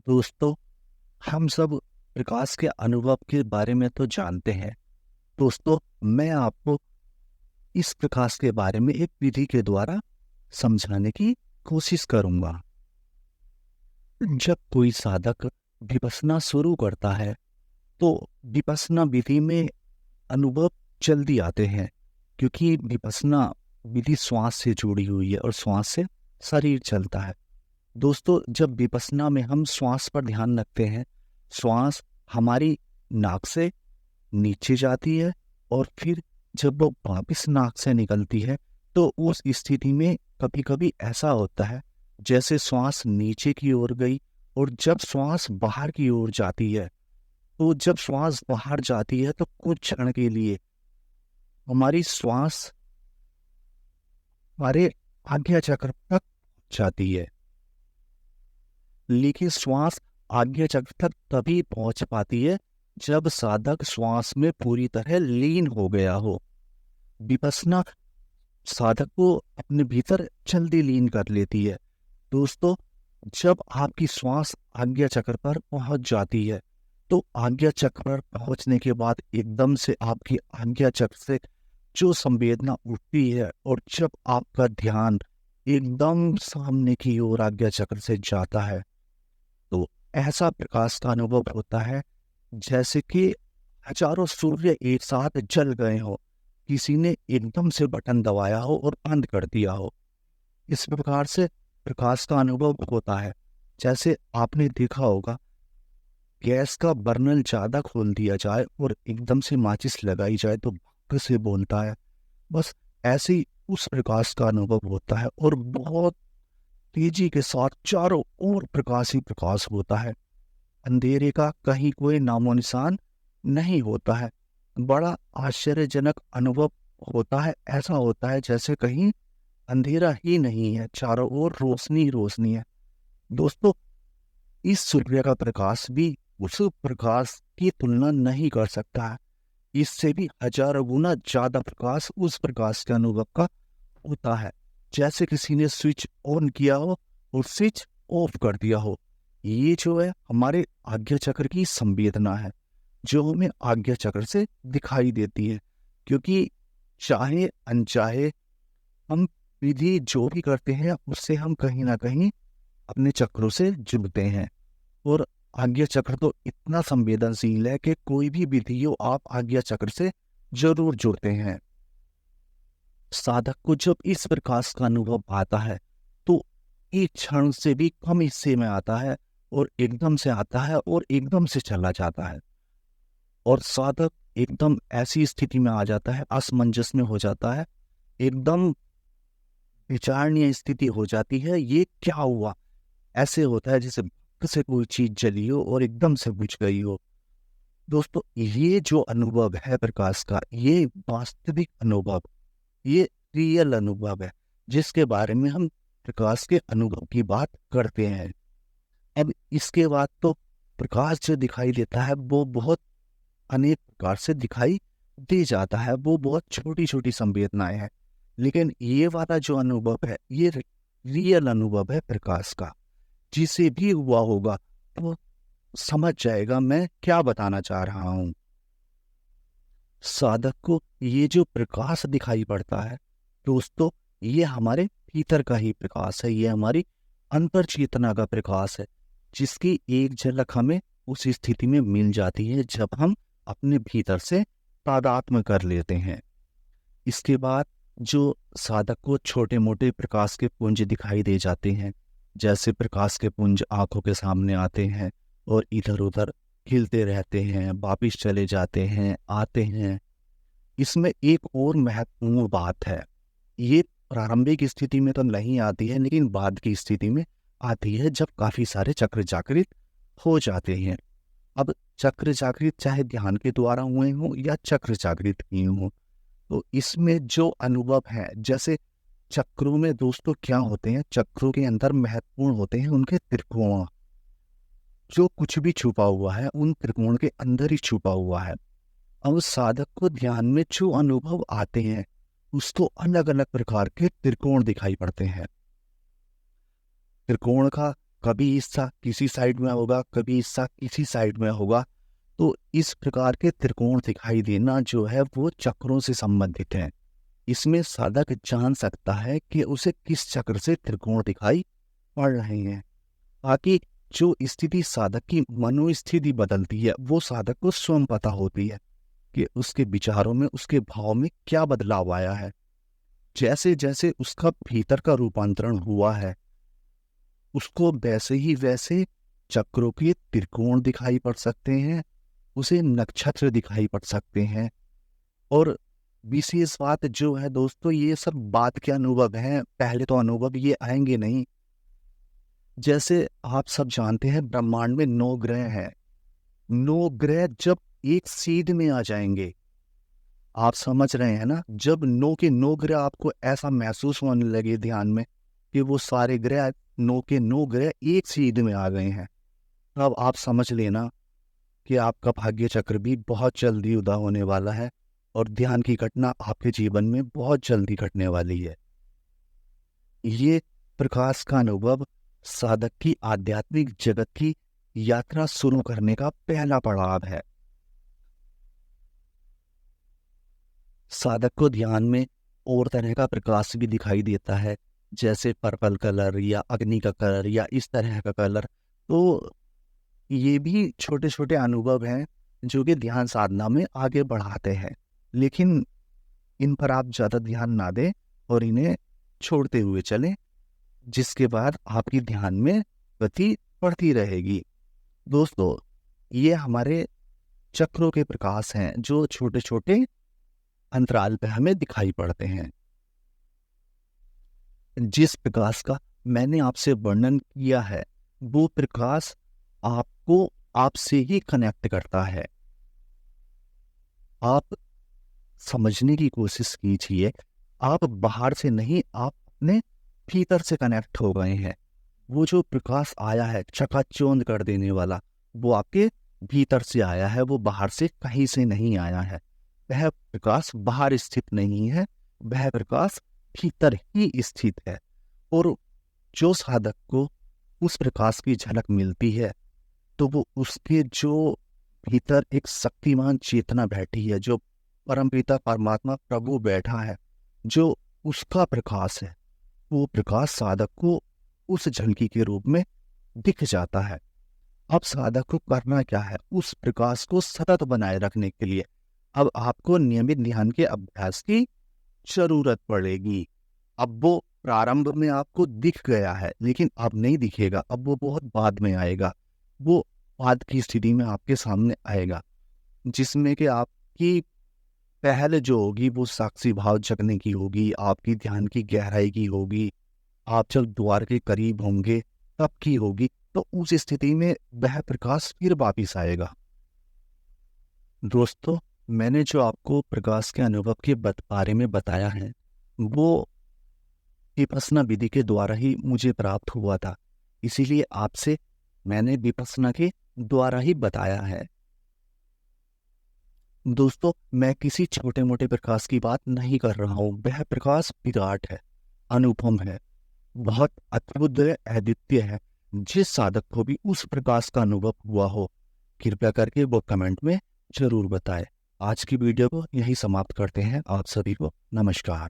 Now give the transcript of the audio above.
दोस्तों, हम सब प्रकाश के अनुभव के बारे में तो जानते हैं। दोस्तों, मैं आपको इस प्रकाश के बारे में एक विधि के द्वारा समझाने की कोशिश करूंगा। जब कोई साधक विपश्यना शुरू करता है, तो विपश्यना विधि में अनुभव जल्दी आते हैं, क्योंकि विपश्यना विधि श्वास से जुड़ी हुई है और श्वास से शरीर चलता है। दोस्तों, जब विपश्यना में हम श्वास पर ध्यान रखते हैं, श्वास हमारी नाक से नीचे जाती है और फिर जब वो वापस नाक से निकलती है, तो उस स्थिति में कभी कभी ऐसा होता है जैसे श्वास नीचे की ओर गई, और जब श्वास बाहर की ओर जाती है, तो जब श्वास बाहर जाती है तो कुछ क्षण के लिए हमारी श्वास हमारे आज्ञा चक्र तक जाती है। लेकिन श्वास आज्ञा चक्र तक तभी पहुंच पाती है जब साधक श्वास में पूरी तरह लीन हो गया हो। विपश्यना साधक को अपने भीतर जल्दी लीन कर लेती है। दोस्तों, जब आपकी श्वास आज्ञा चक्र पर पहुंच जाती है, तो आज्ञा चक्र पर पहुंचने के बाद एकदम से आपकी आज्ञा चक्र से जो संवेदना उठती है, और जब आपका ध्यान एकदम सामने की ओर आज्ञा चक्र से जाता है, तो ऐसा प्रकाश का अनुभव होता है जैसे कि हजारों सूर्य एक साथ जल गए हो, किसी ने एकदम से बटन दबाया हो और बंद कर दिया हो। इस प्रकार से प्रकाश का अनुभव होता है। जैसे आपने देखा होगा, गैस का बर्नल ज्यादा खोल दिया जाए और एकदम से माचिस लगाई जाए तो भक से बोलता है। बस ऐसे ही उस प्रकाश का अनुभव होता है, और बहुत तेजी के साथ चारों ओर प्रकाश ही प्रकाश होता है। अंधेरे का कहीं कोई नामो निशान नहीं होता है। बड़ा आश्चर्यजनक अनुभव होता है। ऐसा होता है जैसे कहीं अंधेरा ही नहीं है, चारों ओर रोशनी ही रोशनी है। दोस्तों, इस सूर्य का प्रकाश भी उस प्रकाश की तुलना नहीं कर सकता है। इससे भी हजारों गुना ज्यादा प्रकाश उस प्रकाश के अनुभव का होता है, जैसे किसी ने स्विच ऑन किया हो और स्विच ऑफ कर दिया हो। ये जो है हमारे आज्ञा चक्र की संवेदना है, जो हमें आज्ञा चक्र से दिखाई देती है। क्योंकि चाहे अनचाहे हम विधि जो भी करते हैं, उससे हम कहीं ना कहीं अपने चक्रों से जुड़ते हैं। और आज्ञा चक्र तो इतना संवेदनशील है कि कोई भी विधि हो, आप आज्ञा चक्र से जरूर जुड़ते हैं। साधक को जब इस प्रकाश का अनुभव आता है, तो एक क्षण से भी कम हिस्से में आता है, और एकदम से आता है और एकदम से चला जाता है। और साधक एकदम ऐसी स्थिति में आ जाता है, असमंजस में हो जाता है, एकदम विचारणीय स्थिति हो जाती है। ये क्या हुआ? ऐसे होता है जैसे भक से कोई चीज जली हो और एकदम से बुझ गई हो। दोस्तों, ये जो अनुभव है प्रकाश का, ये वास्तविक अनुभव, ये रियल अनुभव है, जिसके बारे में हम प्रकाश के अनुभव की बात करते हैं। अब इसके बाद तो प्रकाश जो दिखाई देता है, वो बहुत अनेक प्रकार से दिखाई दे जाता है। वो बहुत छोटी छोटी संवेदनाएं हैं, लेकिन ये वाला जो अनुभव है, ये रियल अनुभव है प्रकाश का। जिसे भी हुआ होगा वो समझ जाएगा मैं क्या बताना चाह रहा हूं। साधक को ये जो प्रकाश दिखाई पड़ता है, दोस्तों, ये हमारे भीतर का ही प्रकाश है। ये हमारी अंतर चेतना का प्रकाश है, जिसकी एक झलक हमें उस स्थिति में मिल जाती है जब हम अपने भीतर से तादात्म्य कर लेते हैं। इसके बाद जो साधक को छोटे मोटे प्रकाश के पुंज दिखाई दे जाते हैं, जैसे प्रकाश के पुंज आंखों के सामने आते हैं और इधर उधर खिलते रहते हैं, वापिस चले जाते हैं, आते हैं। इसमें एक और महत्वपूर्ण बात है। ये प्रारंभिक स्थिति में तो नहीं आती है, लेकिन बाद की स्थिति में आती है, जब काफी सारे चक्र जागृत हो जाते हैं। अब चक्र जागृत चाहे ध्यान के द्वारा हुए हों या चक्र जागृत किए हों, तो इसमें जो अनुभव है, जैसे चक्रों में दोस्तों क्या होते हैं, चक्रों के अंदर महत्वपूर्ण होते हैं उनके त्रिकोण। जो कुछ भी छुपा हुआ है उन त्रिकोण के अंदर ही छुपा हुआ है। अब साधक को ध्यान में जो अनुभव आते हैं, उसको अलग अलग प्रकार के त्रिकोण दिखाई पड़ते हैं। त्रिकोण का कभी हिस्सा किसी साइड में होगा, कभी हिस्सा किसी साइड में होगा। तो इस प्रकार के त्रिकोण दिखाई देना जो है वो चक्रों से संबंधित है। इसमें साधक जान सकता है कि उसे किस चक्र से त्रिकोण दिखाई पड़ रहे हैं। ताकि जो स्थिति साधक की मनोस्थिति बदलती है वो साधक को स्वयं पता होती है कि उसके विचारों में, उसके भाव में क्या बदलाव आया है। जैसे जैसे उसका भीतर का रूपांतरण हुआ है, उसको वैसे ही वैसे चक्रों के त्रिकोण दिखाई पड़ सकते हैं, उसे नक्षत्र दिखाई पड़ सकते हैं। और विशेष बात जो है दोस्तों, ये सब बात के अनुभव हैं, पहले तो अनुभव ये आएंगे नहीं। जैसे आप सब जानते हैं ब्रह्मांड में 9 ग्रह हैं। 9 ग्रह जब एक सीध में आ जाएंगे, आप समझ रहे हैं ना, जब 9 के 9 ग्रह आपको ऐसा महसूस होने लगे ध्यान में कि वो सारे ग्रह 9 के 9 ग्रह एक सीध में आ गए हैं, तब आप समझ लेना कि आपका भाग्य चक्र भी बहुत जल्दी उदा होने वाला है और ध्यान की घटना आपके जीवन में बहुत जल्दी घटने वाली है। ये प्रकाश का अनुभव साधक की आध्यात्मिक जगत की यात्रा शुरू करने का पहला पड़ाव है। साधक को ध्यान में और तरह का प्रकाश भी दिखाई देता है, जैसे पर्पल कलर या अग्नि का कलर या इस तरह का कलर। तो ये भी छोटे छोटे अनुभव हैं जो कि ध्यान साधना में आगे बढ़ाते हैं, लेकिन इन पर आप ज़्यादा ध्यान ना दें और इन्हें छोड़ते हुए चलें, जिसके बाद आपकी ध्यान में गति बढ़ती रहेगी। दोस्तों, ये हमारे चक्रों के प्रकाश हैं जो छोटे छोटे अंतराल पे हमें दिखाई पड़ते हैं। जिस प्रकाश का मैंने आपसे वर्णन किया है वो प्रकाश आपको आपसे ही कनेक्ट करता है। आप समझने की कोशिश कीजिए, आप बाहर से नहीं, आप अपने भीतर से कनेक्ट हो गए हैं। वो जो प्रकाश आया है चकाचौंध कर देने वाला, वो आपके भीतर से आया है, वो बाहर से कहीं से नहीं आया है। वह प्रकाश बाहर स्थित नहीं है, वह प्रकाश भीतर ही स्थित है। और जो साधक को उस प्रकाश की झलक मिलती है तो वो उसके जो भीतर एक शक्तिमान चेतना बैठी है, जो परमपिता परमात्मा प्रभु बैठा है, जो उसका प्रकाश है, वो प्रकाश साधक को उस झलकी के रूप में दिख जाता है। अब साधक को करना क्या है उस प्रकाश को सतत बनाए रखने के लिए? अब आपको नियमित ध्यान के अभ्यास की जरूरत पड़ेगी। अब वो प्रारंभ में आपको दिख गया है, लेकिन अब नहीं दिखेगा, अब वो बहुत बाद में आएगा। वो बाद की स्थिति में आपके सामने आएगा, जिसमें कि आपकी पहल जो होगी वो साक्षी भाव जगने की होगी, आपकी ध्यान की गहराई की होगी। आप जब द्वार के करीब होंगे तब की होगी। तो उस स्थिति में वह प्रकाश फिर वापिस आएगा। दोस्तों, मैंने जो आपको प्रकाश के अनुभव के बारे में बताया है वो विपश्यना विधि के द्वारा ही मुझे प्राप्त हुआ था, इसीलिए आपसे मैंने विपश्यना के द्वारा ही बताया है। दोस्तों, मैं किसी छोटे मोटे प्रकाश की बात नहीं कर रहा हूँ। वह प्रकाश विराट है, अनुपम है, बहुत अद्भुत है, अद्वितीय है। जिस साधक को भी उस प्रकाश का अनुभव हुआ हो, कृपया करके वो कमेंट में जरूर बताएं। आज की वीडियो को यही समाप्त करते हैं। आप सभी को नमस्कार।